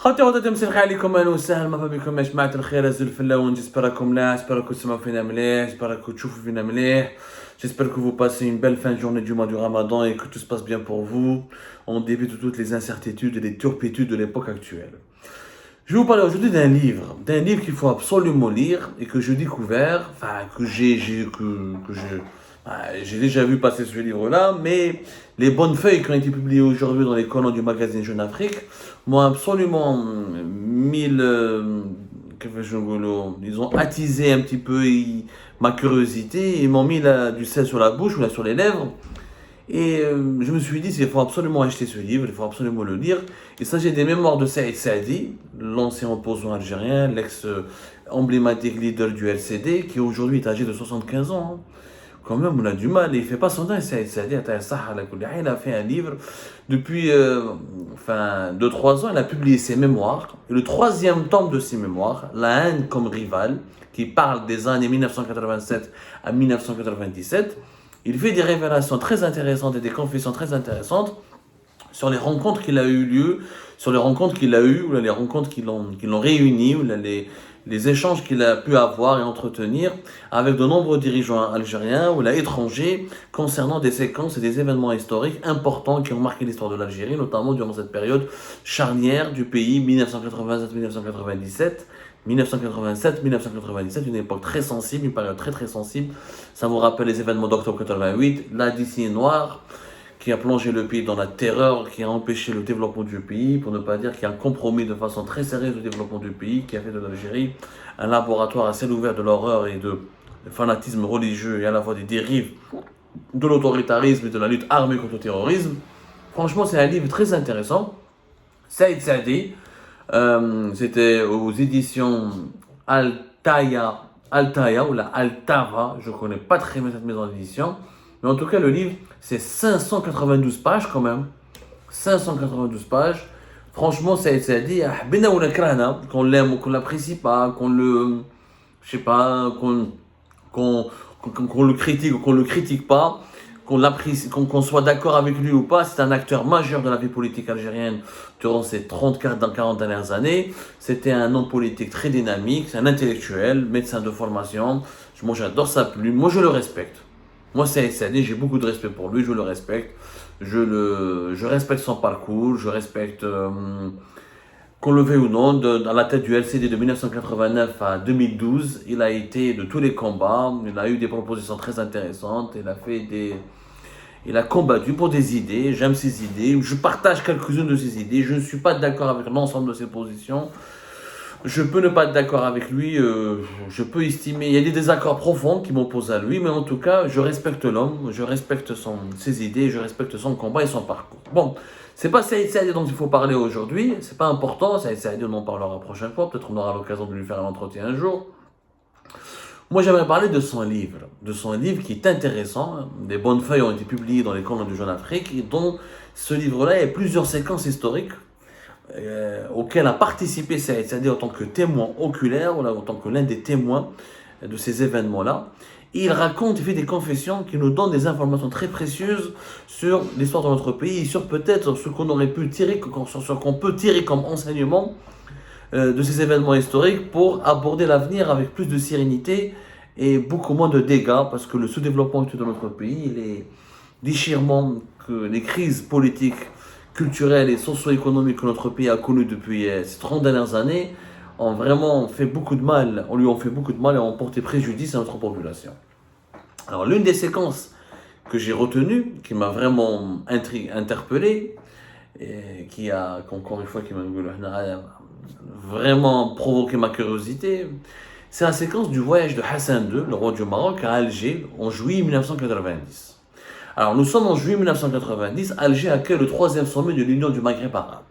خوتي غدا مسرقة عليكم اهلا وسهلا مرحبا بكم يا جماعة الخير الزلف اللون. J'espère راكم ملاح, j'espère que تسمعوا فينا مليح, j'espère que تشوفوا فينا مليح. J'espère que vous passez une belle fin de journée du mois du Ramadan et que tout se passe bien pour vous. On débute de toutes les incertitudes et les turpitudes de l'époque actuelle. Je vais vous parler aujourd'hui d'un livre qu'il faut absolument lire et que j'ai découvert, enfin j'ai déjà vu passer ce livre-là, mais les bonnes feuilles qui ont été publiées aujourd'hui dans les colonnes du magazine Jeune Afrique m'ont absolument ils ont attisé un petit peu ma curiosité et m'ont mis du sel sur la bouche ou là sur les lèvres. Et je me suis dit, il faut absolument acheter ce livre, il faut absolument le lire. Il s'agit des mémoires de Saïd Saadi, l'ancien opposant algérien, l'ex-emblématique leader du LCD, qui aujourd'hui est âgé de 75 ans. Hein. Quand même, on a du mal. Il ne fait pas son temps, Saïd Saadi. Il a fait un livre depuis 2-3 ans. Il a publié ses mémoires. Et le troisième tome de ses mémoires, La haine comme rivale, qui parle des années 1987 à 1997, il fait des révélations très intéressantes et des confessions très intéressantes sur les rencontres qu'il a eu lieu, sur les rencontres qu'il a eues, ou les rencontres qui l'ont réuni, ou les échanges qu'il a pu avoir et entretenir avec de nombreux dirigeants algériens ou étrangers concernant des séquences et des événements historiques importants qui ont marqué l'histoire de l'Algérie, notamment durant cette période charnière du pays 1987-1997, une époque très sensible, une période très très sensible. Ça vous rappelle les événements d'octobre 88, la décennie noire qui a plongé le pays dans la terreur, qui a empêché le développement du pays, pour ne pas dire qui a compromis de façon très sérieuse le développement du pays, qui a fait de l'Algérie un laboratoire à ciel ouvert de l'horreur et de fanatisme religieux et à la fois des dérives de l'autoritarisme et de la lutte armée contre le terrorisme. Franchement, c'est un livre très intéressant. Saïd Saadi, c'était aux éditions Altaya ou la Altava, je ne connais pas très bien cette maison d'édition, mais en tout cas le livre c'est 592 pages quand même, 592 pages. Franchement, Saïd Saadi, qu'on l'aime ou qu'on l'apprécie pas, qu'on le, je sais pas, qu'on le critique ou qu'on le critique pas, qu'on soit d'accord avec lui ou pas, c'est un acteur majeur de la vie politique algérienne durant ces 40 dernières années. C'était un homme politique très dynamique, c'est un intellectuel, médecin de formation. Moi, j'adore sa plume, moi, je le respecte. Moi, Saïd Saadi, j'ai beaucoup de respect pour lui, je le respecte. Je respecte son parcours, je respecte, qu'on le veuille ou non, dans la tête du LCD de 1989 à 2012, il a été de tous les combats, il a eu des propositions très intéressantes, il a combattu pour des idées, j'aime ses idées, je partage quelques-unes de ses idées, je ne suis pas d'accord avec l'ensemble de ses positions. Je peux ne pas être d'accord avec lui, je peux estimer, il y a des désaccords profonds qui m'opposent à lui, mais en tout cas, je respecte l'homme, je respecte ses idées, je respecte son combat et son parcours. Bon, c'est pas Saïd Saadi dont il faut parler aujourd'hui, c'est pas important, Saïd Saadi on en parlera la prochaine fois, peut-être on aura l'occasion de lui faire un entretien un jour. Moi j'aimerais parler de son livre qui est intéressant, des bonnes feuilles ont été publiées dans les colonnes du Jeune Afrique, et dont ce livre-là, il y a plusieurs séquences historiques, auquel a participé Saïd Saadi en tant que témoin oculaire, ou en tant que l'un des témoins de ces événements-là. Et il fait des confessions qui nous donnent des informations très précieuses sur l'histoire de notre pays et sur peut-être ce qu'on aurait pu tirer, sur ce qu'on peut tirer comme enseignement de ces événements historiques pour aborder l'avenir avec plus de sérénité et beaucoup moins de dégâts, parce que le sous-développement de notre pays, les déchirements, les crises politiques, culturelles et socio-économiques que notre pays a connues depuis ces 30 dernières années ont vraiment fait beaucoup de mal, et ont porté préjudice à notre population. Alors l'une des séquences que j'ai retenues, qui m'a vraiment interpellé, et qui m'a vraiment provoqué ma curiosité, c'est la séquence du voyage de Hassan II, le roi du Maroc, à Alger en juillet 1990. Alors nous sommes en juillet 1990, Alger accueille le 3e sommet de l'Union du Maghreb arabe.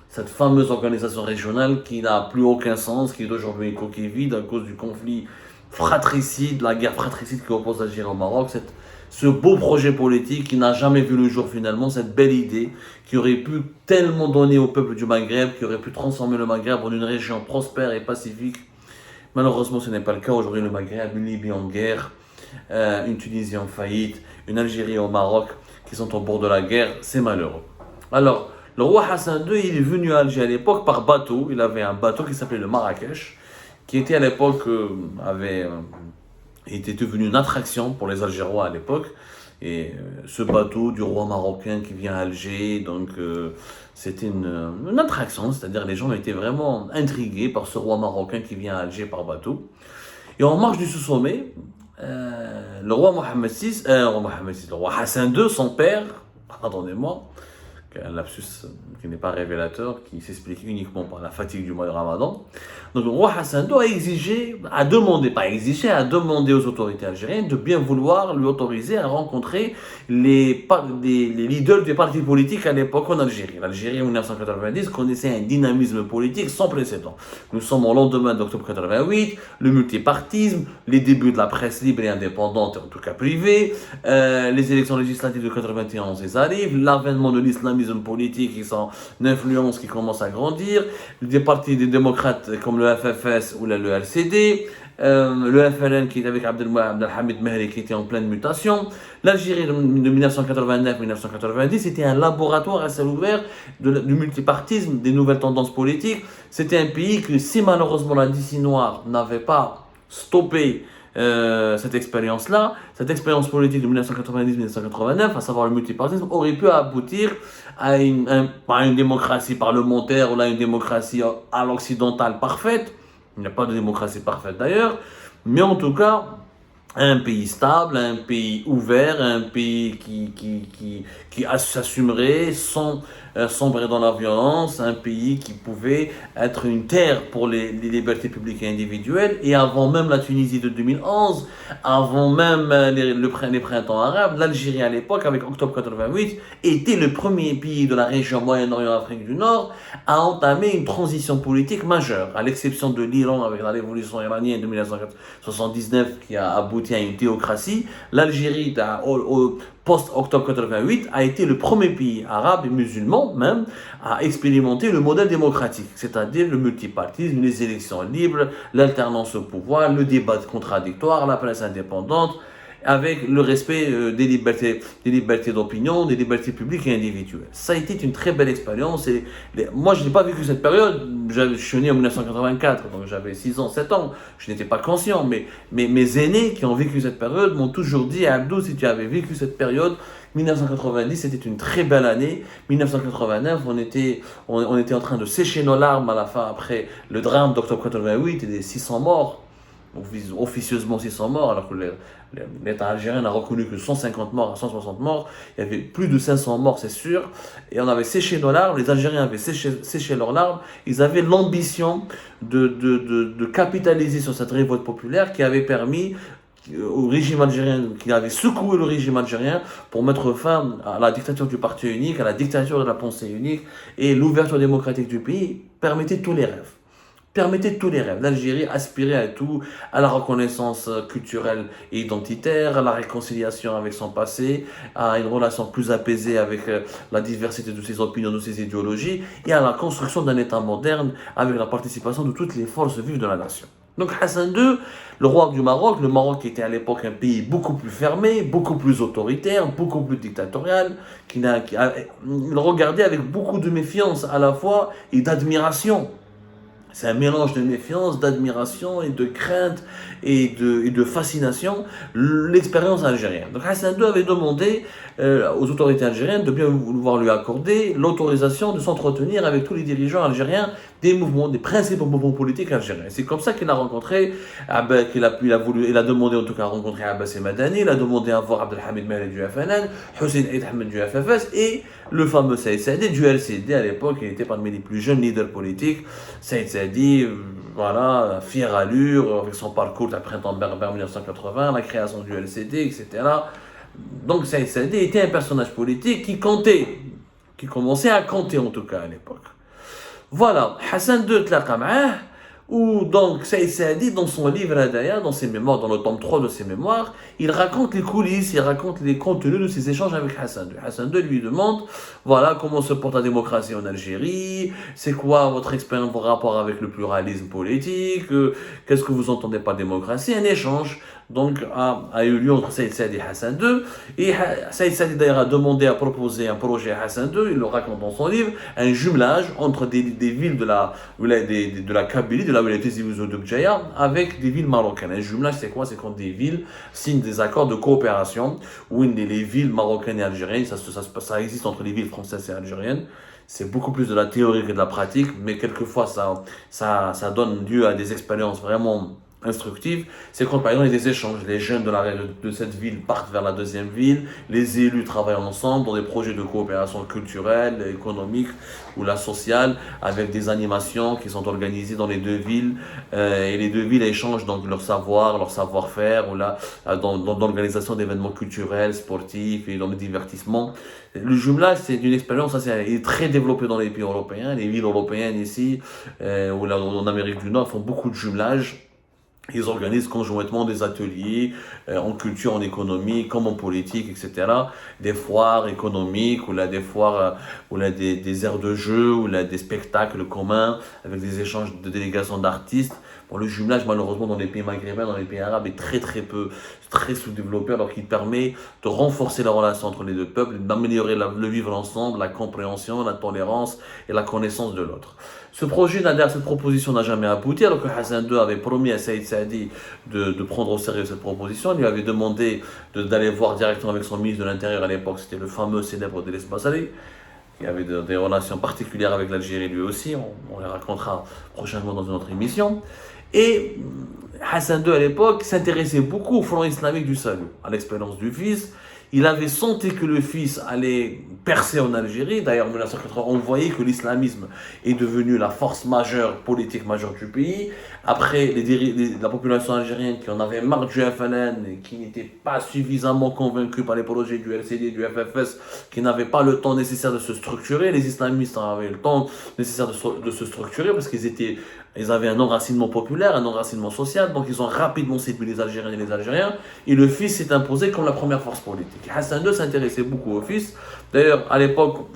Cette fameuse organisation régionale qui n'a plus aucun sens, qui est aujourd'hui une coquille vide à cause du conflit fratricide, la guerre fratricide qui oppose l'Algérie au Maroc, ce beau projet politique qui n'a jamais vu le jour finalement, cette belle idée qui aurait pu tellement donner au peuple du Maghreb, qui aurait pu transformer le Maghreb en une région prospère et pacifique. Malheureusement, ce n'est pas le cas. Aujourd'hui, le Maghreb, une Libye en guerre, une Tunisie en faillite, une Algérie au Maroc qui sont au bord de la guerre, c'est malheureux. Alors, Le roi Hassan II, il est venu à Alger à l'époque par bateau. Il avait un bateau qui s'appelait le Marrakech, qui était à l'époque, était devenu une attraction pour les Algérois à l'époque. Et ce bateau du roi marocain qui vient à Alger, donc c'était une attraction, c'est-à-dire les gens étaient vraiment intrigués par ce roi marocain qui vient à Alger par bateau. Et en marge du sous-sommet, le roi Mohammed VI, le roi Hassan II, son père, pardonnez-moi, un lapsus qui n'est pas révélateur, qui s'explique uniquement par la fatigue du mois de Ramadan. Donc le roi Hassan II a exigé, a demandé, pas exigé, a demandé aux autorités algériennes de bien vouloir lui autoriser à rencontrer les leaders des partis politiques à l'époque en Algérie. L'Algérie en 1990 connaissait un dynamisme politique sans précédent. Nous sommes au lendemain d'octobre 88, le multipartisme, les débuts de la presse libre et indépendante, en tout cas privée, les élections législatives de 91 elles arrivent, l'avènement de l'islamisme politique et son influence qui commence à grandir, des partis des démocrates comme le FFS ou le LCD, le FLN qui est avec Abdelhamid Mehri qui était en pleine mutation. L'Algérie de 1989-1990 était un laboratoire à ciel ouvert du multipartisme, des nouvelles tendances politiques. C'était un pays que si malheureusement la décennie noire n'avait pas stoppé cette expérience-là, cette expérience politique de 1990-1989, à savoir le multipartisme, aurait pu aboutir à une démocratie parlementaire ou à une démocratie à l'occidentale parfaite. Il n'y a pas de démocratie parfaite d'ailleurs, mais en tout cas, un pays stable, un pays ouvert, un pays qui s'assumerait sans sombrer dans la violence, un pays qui pouvait être une terre pour les libertés publiques et individuelles. Et avant même la Tunisie de 2011, avant même les printemps arabes, l'Algérie à l'époque, avec Octobre 88, était le premier pays de la région Moyen-Orient-Afrique du Nord à entamer une transition politique majeure, à l'exception de l'Iran avec la révolution iranienne de 1979 qui a abouti à une théocratie. L'Algérie, au post-octobre 88, a été le premier pays arabe et musulman même à expérimenter le modèle démocratique, c'est-à-dire le multipartisme, les élections libres, l'alternance au pouvoir, le débat contradictoire, la presse indépendante, avec le respect des libertés d'opinion, des libertés publiques et individuelles. Ça a été une très belle expérience. Moi, je n'ai pas vécu cette période. Je suis né en 1984, donc j'avais 6 ans, 7 ans. Je n'étais pas conscient, mais mes aînés qui ont vécu cette période m'ont toujours dit: Abdou, si tu avais vécu cette période, 1990, c'était une très belle année. 1989, on était en train de sécher nos larmes à la fin, après le drame d'octobre 88 et des 600 morts. Officieusement 600 morts, alors que l'État algérien n'a reconnu que 150 morts à 160 morts. Il y avait plus de 500 morts, c'est sûr. Et on avait séché nos larmes, les Algériens avaient séché leurs larmes. Ils avaient l'ambition de capitaliser sur cette révolte populaire qui avait permis au régime algérien, qui avait secoué le régime algérien pour mettre fin à la dictature du parti unique, à la dictature de la pensée unique, et l'ouverture démocratique du pays permettait tous les rêves. L'Algérie aspirait à tout, à la reconnaissance culturelle et identitaire, à la réconciliation avec son passé, à une relation plus apaisée avec la diversité de ses opinions, de ses idéologies, et à la construction d'un État moderne avec la participation de toutes les forces vives de la nation. Donc Hassan II, le roi du Maroc, le Maroc était à l'époque un pays beaucoup plus fermé, beaucoup plus autoritaire, beaucoup plus dictatorial, il regardait avec beaucoup de méfiance à la fois et d'admiration. C'est un mélange de méfiance, d'admiration et de crainte et de fascination, l'expérience algérienne. Donc Hassan II avait demandé aux autorités algériennes de bien vouloir lui accorder l'autorisation de s'entretenir avec tous les dirigeants algériens des principaux mouvements politiques algériens. C'est comme ça qu'il a rencontré, il a demandé en tout cas à rencontrer Abbas El Madani, il a demandé à voir Abdelhamid Mehri du FNN, Hussein Eid Ahmed du FFS et le fameux Saïd Saadi du LCD. À l'époque, il était parmi les plus jeunes leaders politiques. Saïd Saadi, voilà, fière allure, avec son parcours de printemps berbère 1980, la création du LCD, etc. Donc Saïd Saadi était un personnage politique qui commençait à compter en tout cas à l'époque. Voilà, Hassan II tlaqa ma'ah, où donc Saïd Saadi, dans son livre Hadaya, dans ses mémoires, dans le tome 3 de ses mémoires, il raconte les coulisses, il raconte les contenus de ses échanges avec Hassan II. Hassan II lui demande, voilà, comment se porte la démocratie en Algérie, c'est quoi votre expérience, vos rapports avec le pluralisme politique, qu'est-ce que vous entendez par démocratie, un échange donc a eu lieu entre Saïd Saadi et Hassan II. Et Saïd Saadi d'ailleurs a demandé à proposer un projet à Hassan II, il le raconte dans son livre, un jumelage entre des villes de la Kabylie, de la wilaya Tizi Ouzou de Bjaya, avec des villes marocaines. Un jumelage, c'est quoi? C'est quand des villes signent des accords de coopération, où les villes marocaines et algériennes, ça existe entre les villes françaises et algériennes. C'est beaucoup plus de la théorie que de la pratique, mais quelquefois ça donne lieu à des expériences vraiment instructives. C'est quand par exemple il y a des échanges, les jeunes de cette ville partent vers la deuxième ville, les élus travaillent ensemble dans des projets de coopération culturelle, économique ou la sociale, avec des animations qui sont organisées dans les deux villes, et les deux villes échangent donc leur savoir, leur savoir-faire, ou là, dans l'organisation d'événements culturels, sportifs et dans le divertissement. Le jumelage, c'est une expérience, il est très développé dans les pays européens. Les villes européennes ici, ou là, en Amérique du Nord, font beaucoup de jumelage. Ils organisent conjointement des ateliers en culture, en économie, comme en politique, etc. Des foires économiques, ou là des foires, ou là des aires de jeu, ou là des spectacles communs, avec des échanges de délégations d'artistes. Bon, le jumelage, malheureusement, dans les pays maghrébins, dans les pays arabes, est très sous-développé, alors qu'il permet de renforcer la relation entre les deux peuples, d'améliorer le vivre ensemble, la compréhension, la tolérance et la connaissance de l'autre. Cette proposition n'a jamais abouti, alors que Hassan II avait promis à Saïd Saadi de prendre au sérieux cette proposition. Il lui avait demandé d'aller voir directement avec son ministre de l'Intérieur à l'époque, c'était le fameux célèbre Delis Bassali, qui avait des relations particulières avec l'Algérie lui aussi, on les racontera prochainement dans une autre émission. Et Hassan II à l'époque s'intéressait beaucoup au front islamique du salut, à l'expérience du fils. Il avait senti que le fils allait percer en Algérie. D'ailleurs, en 1980, on voyait que l'islamisme est devenu la force majeure, politique majeure du pays. Après, la population algérienne qui en avait marre du FLN et qui n'était pas suffisamment convaincue par les projets du LCD, du FFS, qui n'avaient pas le temps nécessaire de se structurer. Les islamistes avaient le temps nécessaire de se structurer parce ils avaient un enracinement populaire, un enracinement social, donc ils ont rapidement séduit les Algériens et les Algériens, et le fils s'est imposé comme la première force politique. Hassan II s'intéressait beaucoup au fils. D'ailleurs, à l'époque,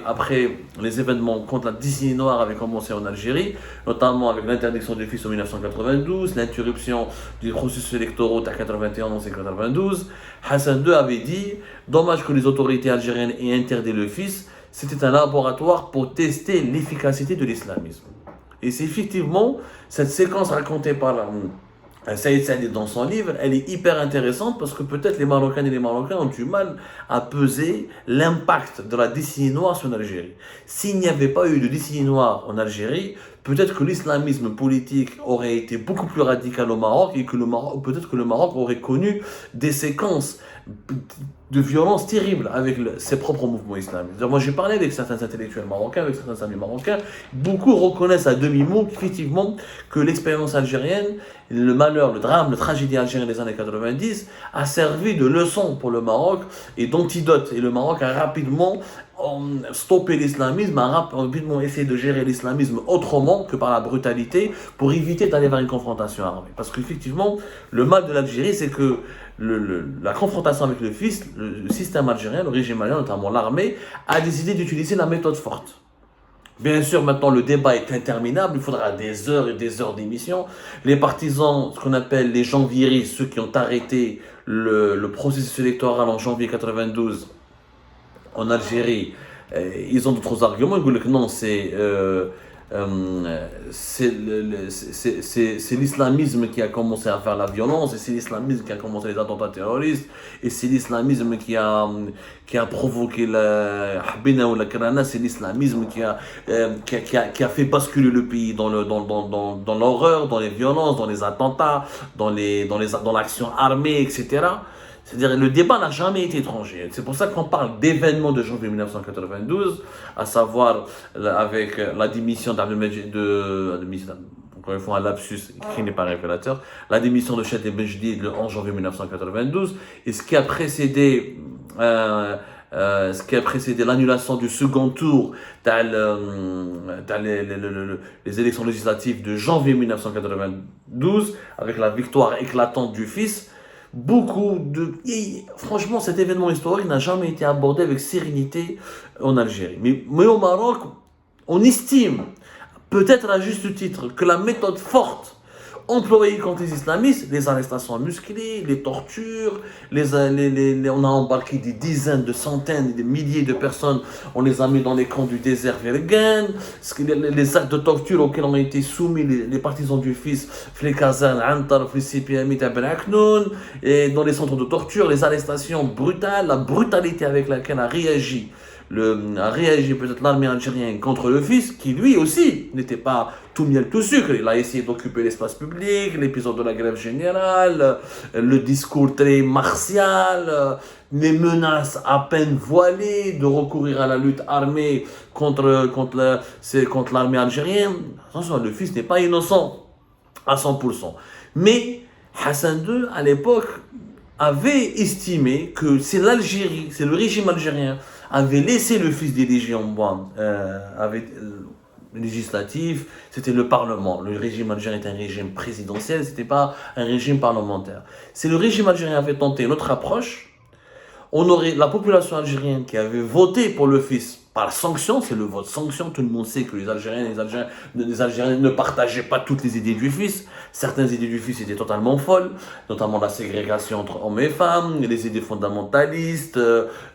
après les événements contre la décennie noire avaient commencé en Algérie, notamment avec l'interdiction du fils en 1992, l'interruption du processus électoral en 1991 et 1992, Hassan II avait dit, dommage que les autorités algériennes aient interdit le fils, c'était un laboratoire pour tester l'efficacité de l'islamisme. Et c'est effectivement cette séquence racontée par Saïd Saadi dans son livre, elle est hyper intéressante parce que peut-être les Marocaines et les Marocains ont du mal à peser l'impact de la décennie noire sur l'Algérie. S'il n'y avait pas eu de décennie noire en Algérie, peut-être que l'islamisme politique aurait été beaucoup plus radical au Maroc et que peut-être que le Maroc aurait connu des séquences de violence terrible avec ses propres mouvements islamiques. Moi, j'ai parlé avec certains intellectuels marocains, avec certains amis marocains, beaucoup reconnaissent à demi-mot effectivement que l'expérience algérienne, le malheur, le drame, la tragédie algérienne des années 90 a servi de leçon pour le Maroc et d'antidote. Et le Maroc a rapidement stoppé l'islamisme, a rapidement essayé de gérer l'islamisme autrement que par la brutalité pour éviter d'aller vers une confrontation armée. Parce qu'effectivement, le mal de l'Algérie, c'est que la confrontation avec le fils, le système algérien, le régime algérien, notamment l'armée, a décidé d'utiliser la méthode forte. Bien sûr, maintenant, le débat est interminable, il faudra des heures et des heures d'émission. Les partisans, ce qu'on appelle les janvieristes, ceux qui ont arrêté le processus électoral en janvier 92 en Algérie, ils ont d'autres arguments, ils disent que non, c'est l'islamisme qui a commencé à faire la violence, et c'est l'islamisme qui a commencé les attentats terroristes, et c'est l'islamisme qui a provoqué la Habina ou la Karana, c'est l'islamisme qui a fait basculer le pays dans l'horreur, dans les violences, dans les attentats, dans l'action armée, etc. C'est-à-dire le débat n'a jamais été étranger. C'est pour ça qu'on parle d'événements de janvier 1992, à savoir avec la démission encore une fois un lapsus qui n'est pas révélateur, la démission de Cheikh Bejdid le 11 janvier 1992, et ce qui a précédé l'annulation du second tour dans les élections législatives de janvier 1992, avec la victoire éclatante du fils. Franchement, cet événement historique n'a jamais été abordé avec sérénité en Algérie. Mais au Maroc, on estime, peut-être à juste titre, que la méthode forte employés contre les islamistes, les arrestations musclées, les tortures, on a embarqué des dizaines, de centaines, des milliers de personnes, on les a mis dans les camps du désert Virgen, les actes de torture auxquels ont été soumis les partisans du fils, les casernes, Antar, les CPMI, et dans les centres de torture, les arrestations brutales, la brutalité avec laquelle a réagi peut-être l'armée algérienne contre le fils, qui lui aussi n'était pas tout miel tout sucre. Il a essayé d'occuper l'espace public, l'épisode de la grève générale, le discours très martial, les menaces à peine voilées de recourir à la lutte armée contre l'armée algérienne. Attention, le fils n'est pas innocent à 100%. Mais Hassan II, à l'époque, avait estimé que c'est l'Algérie, c'est le régime algérien, avait laissé le fils dirigé en bois, législatif, c'était le Parlement. Le régime algérien est un régime présidentiel, c'était pas un régime parlementaire. Si le régime algérien avait tenté une autre approche, on aurait la population algérienne qui avait voté pour le fils par sanction, c'est le vote sanction, tout le monde sait que les Algériens ne partageaient pas toutes les idées du fils, certaines idées du fils étaient totalement folles, notamment la ségrégation entre hommes et femmes, les idées fondamentalistes,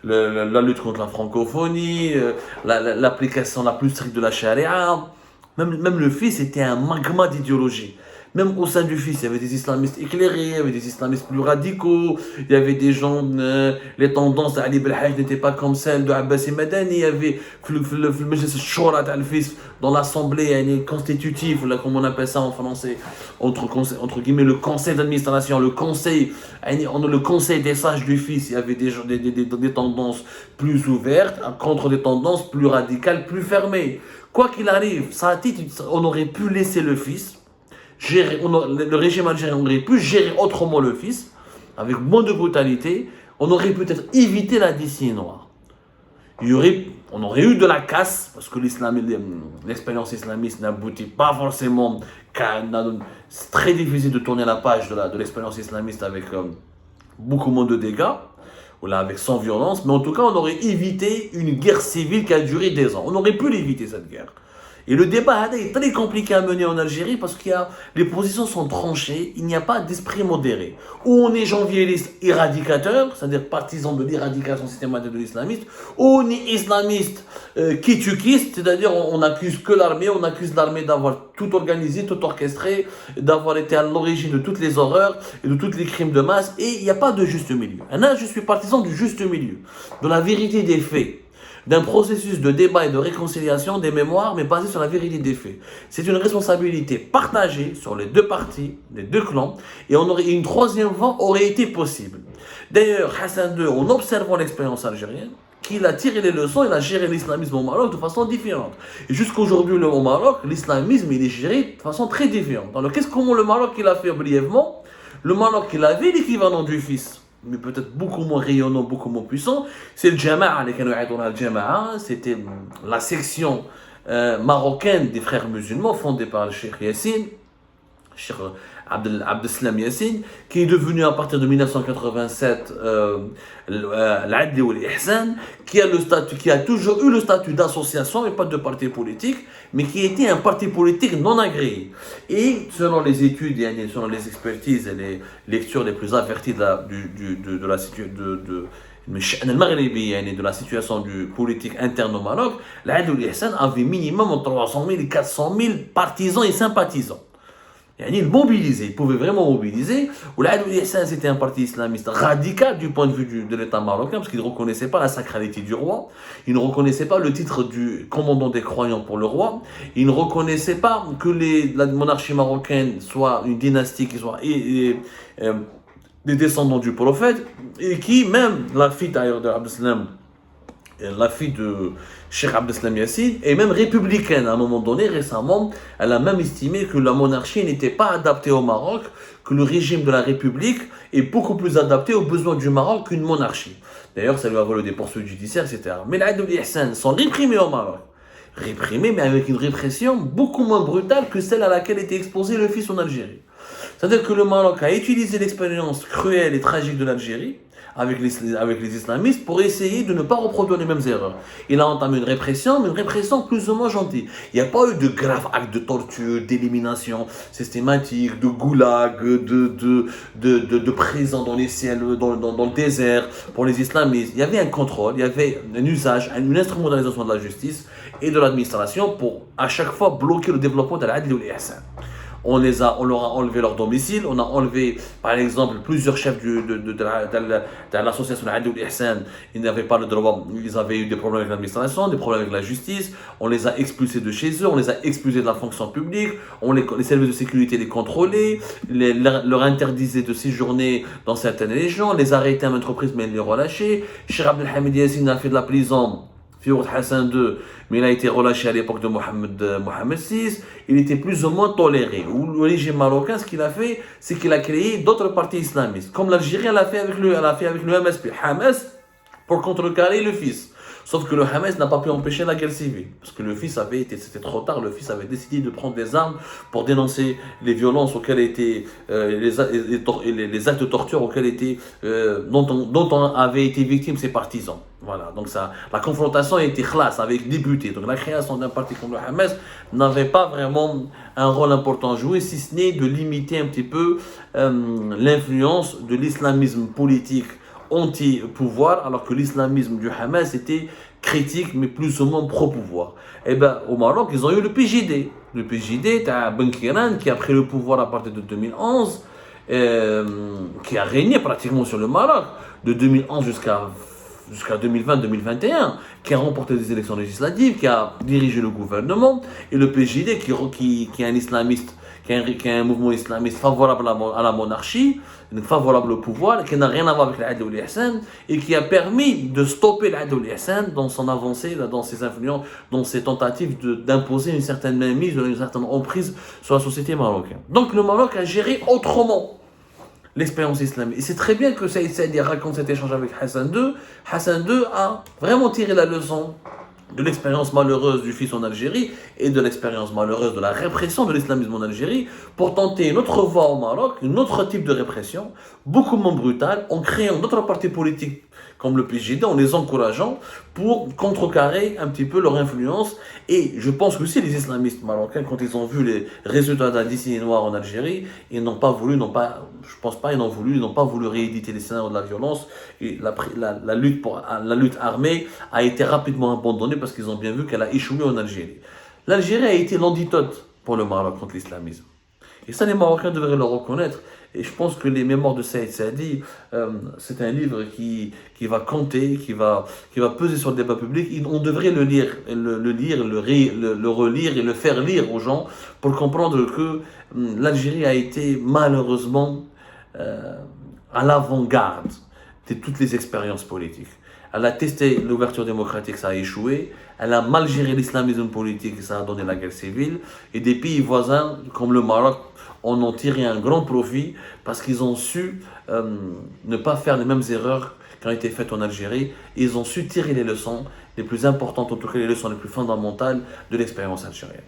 la lutte contre la francophonie, l'application la plus stricte de la charia, même le fils était un magma d'idéologie. Même au sein du fils, il y avait des islamistes éclairés, il y avait des islamistes plus radicaux, il y avait des gens, les tendances d'Ali Belhaj n'étaient pas comme celles de Abbas et Madani, il y avait le Majlis al-Shura al-Fils dans l'assemblée constitutive, là, comme on appelle ça en français, entre guillemets, le conseil d'administration, le conseil des sages du fils, il y avait des tendances plus ouvertes contre des tendances plus radicales, plus fermées. Quoi qu'il arrive, on aurait pu laisser le fils le régime algérien aurait pu gérer autrement le fils, avec moins de brutalité, on aurait peut-être évité la décennie noire. On aurait eu de la casse, parce que l'expérience islamiste n'aboutit pas forcément, c'est très difficile de tourner la page de l'expérience islamiste avec beaucoup moins de dégâts, ou là avec sans violence, mais en tout cas on aurait évité une guerre civile qui a duré des ans. On aurait pu l'éviter cette guerre. Et le débat est très compliqué à mener en Algérie parce les positions sont tranchées, il n'y a pas d'esprit modéré. Ou on est janviériste éradicateur, c'est-à-dire partisan de l'éradication systématique de l'islamiste, ou on est islamiste quitukiste, c'est-à-dire on n'accuse que l'armée, on accuse l'armée d'avoir tout organisé, tout orchestré, d'avoir été à l'origine de toutes les horreurs et de tous les crimes de masse, et il n'y a pas de juste milieu. Et là, je suis partisan du juste milieu, de la vérité des faits, d'un processus de débat et de réconciliation des mémoires, mais basé sur la vérité des faits. C'est une responsabilité partagée sur les deux parties, les deux clans, et une troisième voie aurait été possible. D'ailleurs, Hassan II, en observant l'expérience algérienne, qu'il a tiré les leçons, il a géré l'islamisme au Maroc de façon différente. Et jusqu'aujourd'hui, au Maroc, l'islamisme, il est géré de façon très différente. Alors, comment le Maroc, il a fait brièvement? Le Maroc, il avait l'équivalent du fils, mais peut-être beaucoup moins rayonnant, beaucoup moins puissant, c'est le Jama'a, c'était la section marocaine des frères musulmans fondée par le Cheikh Yassine, Cheikh Abdeslam Yassine, qui est devenu à partir de 1987 l'Adli ou l'Ihsan, qui a toujours eu le statut d'association, mais pas de parti politique, mais qui était un parti politique non agréé. Et selon les études, selon les expertises et les lectures les plus averties de la situation du politique interne au Maroc, l'Adli ou l'Ihsan avait minimum entre 300 000 et 400 000 partisans et sympathisants. Il mobilisait, il pouvait vraiment mobiliser. L'Adli ou l'Ihsan, c'était un parti islamiste radical du point de vue de l'État marocain, parce qu'il ne reconnaissait pas la sacralité du roi, il ne reconnaissait pas le titre du commandant des croyants pour le roi, il ne reconnaissait pas que la monarchie marocaine soit une dynastie qui soit des descendants du prophète, et qui, même la fille d'ailleurs de Abdeslam, la fille de Cheikh Abdeslam Yassine, est même républicaine. À un moment donné, récemment, elle a même estimé que la monarchie n'était pas adaptée au Maroc, que le régime de la République est beaucoup plus adapté aux besoins du Maroc qu'une monarchie. D'ailleurs, ça lui a valu des poursuites judiciaires, etc. Mais les Adli ou l'Ihsan sont réprimés au Maroc. Réprimés, mais avec une répression beaucoup moins brutale que celle à laquelle était exposé le fils en Algérie. C'est-à-dire que le Maroc a utilisé l'expérience cruelle et tragique de l'Algérie, avec les islamistes pour essayer de ne pas reproduire les mêmes erreurs. Il a entamé une répression, mais une répression plus ou moins gentille. Il n'y a pas eu de graves actes de torture, d'élimination systématique, de goulag, de présence dans les ciels, dans le désert pour les islamistes. Il y avait un contrôle, il y avait un usage, une instrumentalisation de la justice et de l'administration pour à chaque fois bloquer le développement de l'adl ou l'ihsan. On leur a enlevé leur domicile, on a enlevé, par exemple, plusieurs chefs de l'association Al-Adl ou l'Ihsan. Ils n'avaient pas le droit, ils avaient eu des problèmes avec l'administration, des problèmes avec la justice. On les a expulsés de chez eux, on les a expulsés de la fonction publique, les services de sécurité les contrôlaient, leur interdisait de séjourner dans certaines régions, les arrêtaient à maintes reprises, mais ils les relâchaient. Cheikh Abdelhamid Yassine a fait de la prison. Fiourt Hassan II, mais il a été relâché à l'époque de Mohamed VI, il était plus ou moins toléré. Le régime marocain, ce qu'il a fait, c'est qu'il a créé d'autres partis islamistes, comme l'Algérie elle a fait avec le MSP, Hamas, pour contrecarrer le fils. Sauf que le Hamas n'a pas pu empêcher la guerre civile, parce que le fils c'était trop tard, le fils avait décidé de prendre des armes pour dénoncer les violences auxquelles étaient, les actes de torture auxquels dont avaient été victimes ses partisans. Voilà, donc la confrontation a été classe, avait débuté. Donc la création d'un parti comme le Hamas n'avait pas vraiment un rôle important à jouer, si ce n'est de limiter un petit peu l'influence de l'islamisme politique anti-pouvoir, alors que l'islamisme du Hamas était critique, mais plus ou moins pro-pouvoir. Et bien, au Maroc, ils ont eu le PJD. Le PJD, t'as Ben Kiran qui a pris le pouvoir à partir de 2011, qui a régné pratiquement sur le Maroc, de 2011 jusqu'à 2020-2021, qui a remporté des élections législatives, qui a dirigé le gouvernement, et le PJD qui est un islamiste, qui est un mouvement islamiste favorable à la monarchie, favorable au pouvoir, qui n'a rien à voir avec l'Adl ou l'Ihsan, et qui a permis de stopper l'Adl ou l'Ihsan dans son avancée, dans ses influences, dans ses tentatives d'imposer une certaine mainmise, une certaine emprise sur la société marocaine. Donc le Maroc a géré autrement l'expérience islamique. Et c'est très bien que Saïd Saïdi raconte cet échange avec Hassan II. Hassan II a vraiment tiré la leçon de l'expérience malheureuse du fils en Algérie et de l'expérience malheureuse de la répression de l'islamisme en Algérie pour tenter une autre voie au Maroc, un autre type de répression, beaucoup moins brutale, en créant d'autres partis politiques comme le PJD, en les encourageant pour contrecarrer un petit peu leur influence. Et je pense que aussi les islamistes marocains, quand ils ont vu les résultats de la décennie noire en Algérie, ils n'ont pas voulu rééditer les scénarios de la violence. Et la lutte armée a été rapidement abandonnée parce qu'ils ont bien vu qu'elle a échoué en Algérie. L'Algérie a été l'antidote pour le Maroc contre l'islamisme. Et ça, les Marocains devraient le reconnaître. Et je pense que les mémoires de Saïd Saadi, c'est un livre qui va compter, qui va peser sur le débat public. On devrait le lire, le relire et le faire lire aux gens pour comprendre que l'Algérie a été malheureusement à l'avant-garde de toutes les expériences politiques. Elle a testé l'ouverture démocratique, ça a échoué. Elle a mal géré l'islamisme politique, ça a donné la guerre civile. Et des pays voisins, comme le Maroc, en ont tiré un grand profit parce qu'ils ont su ne pas faire les mêmes erreurs qui ont été faites en Algérie. Ils ont su tirer les leçons les plus importantes, en tout cas les leçons les plus fondamentales de l'expérience algérienne.